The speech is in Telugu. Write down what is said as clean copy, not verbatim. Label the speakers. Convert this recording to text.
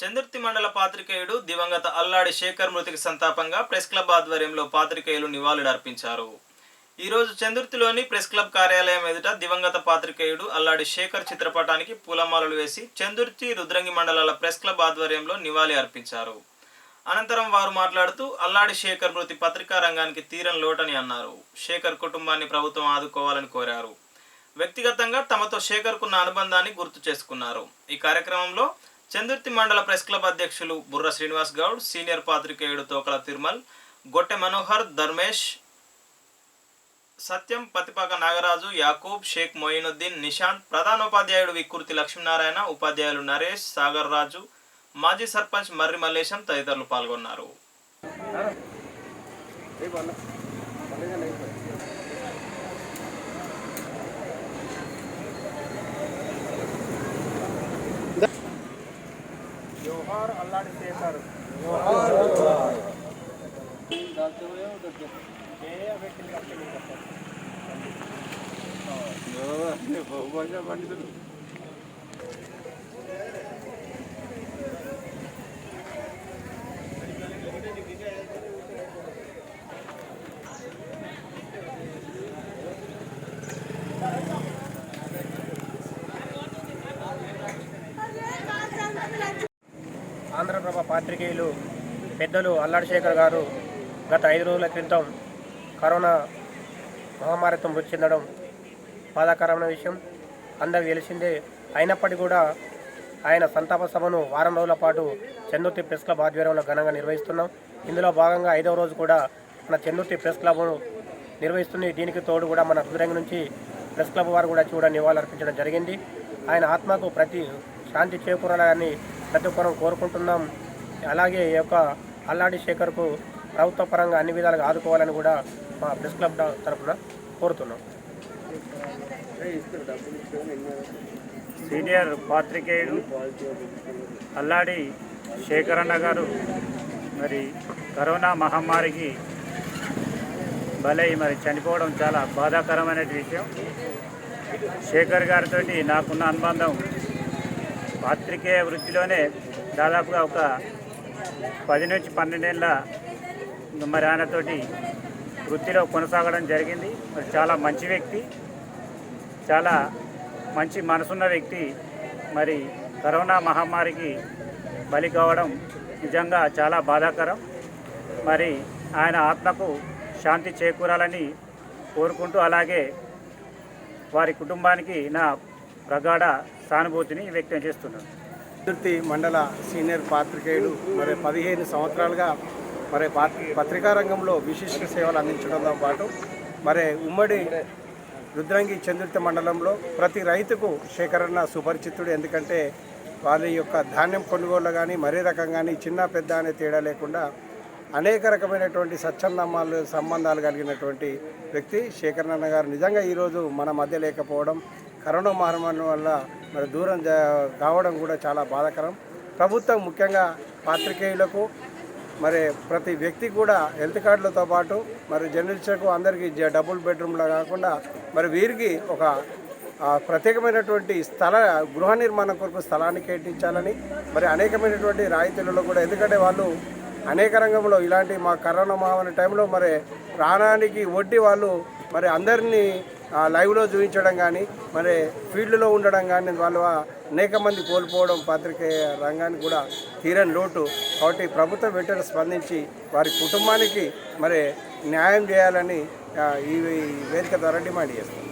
Speaker 1: చందుర్తి మండల పాత్రికేయుడు దివంగత అల్లాడి శేఖర్ మృతికి సంతాపంగా ప్రెస్ క్లబ్ ఆధ్వర్యంలో పాత్రికేయులు నివాళులర్పించారు. ఈరోజు చందుర్తిలోని ప్రెస్ క్లబ్ కార్యాలయం ఎదుట దివంగత పాత్రికేయుడు అల్లాడి శేఖర్ చిత్రపటానికి పూలమాలలు వేసి చందుర్తి రుద్రంగి మండలాల ప్రెస్ క్లబ్ ఆధ్వర్యంలో నివాళి అర్పించారు. అనంతరం వారు మాట్లాడుతూ అల్లాడి శేఖర్ మృతి పత్రికా రంగానికి తీరని లోటని అన్నారు. శేఖర్ కుటుంబాన్ని ప్రభుత్వం ఆదుకోవాలని కోరారు. వ్యక్తిగతంగా తమతో శేఖర్కున్న అనుబంధాన్ని గుర్తు చేసుకున్నారు. ఈ కార్యక్రమంలో చందుర్తి మండల ప్రెస్ క్లబ్ అధ్యక్షులు బుర్ర శ్రీనివాస్ గౌడ్, సీనియర్ పాత్రికేయుడు తోకల తిరుమల్, గొట్టె మనోహర్, ధర్మేష్, సత్యం, పతిపాక నాగరాజు, యాకూబ్, షేక్ మొయినుద్దీన్, నిశాంత్, ప్రధానోపాధ్యాయుడు విక్కుర్తి లక్ష్మీనారాయణ, ఉపాధ్యాయులు నరేష్, సాగర్ రాజు, మాజీ సర్పంచ్ మర్రి మల్లేశం తదితరులు పాల్గొన్నారు.
Speaker 2: जोहार अल्लाडी शेखर ఆంధ్రప్రభ పాత్రికేయులు పెద్దలు అల్లాడి శేఖర్ గారు గత 5 రోజుల క్రితం కరోనా మహమ్మారితో మృతి చెందడం బాధాకరమైన విషయం, అందరికీ తెలిసిందే. అయినప్పటికీ కూడా ఆయన సంతాప సభను వారం రోజుల పాటు చందుర్తి ప్రెస్ క్లబ్ ఆధ్వర్యంలో ఘనంగా నిర్వహిస్తున్నాం. ఇందులో భాగంగా 5వ రోజు కూడా మన చందుర్తి ప్రెస్ క్లబ్ను నిర్వహిస్తుంది. దీనికి తోడు కూడా మన రుద్రంగి నుంచి ప్రెస్ క్లబ్ వారు కూడా నివాళులర్పించడం జరిగింది. ఆయన ఆత్మకు శాంతి చేకూరాలని ప్రతి ఒక్కరం కోరుకుంటున్నాం. అలాగే ఈ యొక్క అల్లాడి శేఖర్కు ప్రభుత్వ పరంగా అన్ని విధాలుగా ఆదుకోవాలని కూడా మా ప్రెస్ క్లబ్ తరఫున కోరుతున్నాం.
Speaker 3: సీనియర్ పాత్రికేయుడు అల్లాడి శేఖర్ అన్న గారు మరి కరోనా మహమ్మారికి బలై చనిపోవడం చాలా బాధాకరమైన విషయం. శేఖర్ గారితో నాకున్న అనుబంధం పాత్రికేయ వృత్తిలోనే దాదాపుగా ఒక 10 నుంచి 12 ఏళ్ళ మరి ఆయనతోటి వృత్తిలో కొనసాగడం జరిగింది. మరి చాలా మంచి వ్యక్తి, చాలా మంచి మనసున్న వ్యక్తి. మరి కరోనా మహమ్మారికి బలి కావడం నిజంగా చాలా బాధాకరం. మరి ఆయన ఆత్మకు శాంతి చేకూరాలని కోరుకుంటూ, అలాగే వారి కుటుంబానికి నా ప్రగాఢ సానుభూతిని వ్యక్తం చేస్తున్నాను.
Speaker 2: చందుర్తి మండల సీనియర్ పాత్రికేయుడు మరి 15 సంవత్సరాలుగా మరి పత్రికా రంగంలో విశిష్ట సేవలు అందించడంతో పాటు మరి ఉమ్మడి రుద్రంగి చందుర్తి మండలంలో ప్రతి రైతుకు శేఖరన్న సుపరిచితుడు. ఎందుకంటే వాళ్ళ యొక్క ధాన్యం కొనుగోళ్ళు కానీ మరే రకం కానీ చిన్న పెద్ద అనే తేడా లేకుండా అనేక రకమైనటువంటి సంబంధాలు కలిగినటువంటి వ్యక్తి శేఖరన్న గారు. నిజంగా ఈరోజు మన మధ్య లేకపోవడం, కరోనా మహమ్మారి వల్ల మరి దూరం కావడం కూడా చాలా బాధాకరం. ప్రభుత్వం ముఖ్యంగా పాత్రికేయులకు మరి ప్రతి వ్యక్తి కూడా హెల్త్ కార్డులతో పాటు మరి జర్నలిస్టులకు అందరికీ డబుల్ బెడ్రూమ్లా కాకుండా మరి వీరికి ఒక ప్రత్యేకమైనటువంటి గృహ నిర్మాణం కొరకు స్థలాన్ని కేటాయించాలని మరి అనేకమైనటువంటి రాయితీలలో కూడా, ఎందుకంటే వాళ్ళు అనేక రంగంలో ఇలాంటి మా కరోనా మహమ్మారి టైంలో మరి ప్రాణానికి ఒడ్డి వాళ్ళు మరి అందరినీ లైవ్లో చూపించడం కానీ మరి ఫీల్డ్లో ఉండడం కానీ వాళ్ళు అనేక మంది కోల్పోవడం పాత్రికేయ రంగానికి కూడా తీరని లోటు. కాబట్టి ప్రభుత్వం వెంటనే స్పందించి వారి కుటుంబానికి మరి న్యాయం చేయాలని ఈ వేదిక ద్వారా డిమాండ్ చేస్తాం.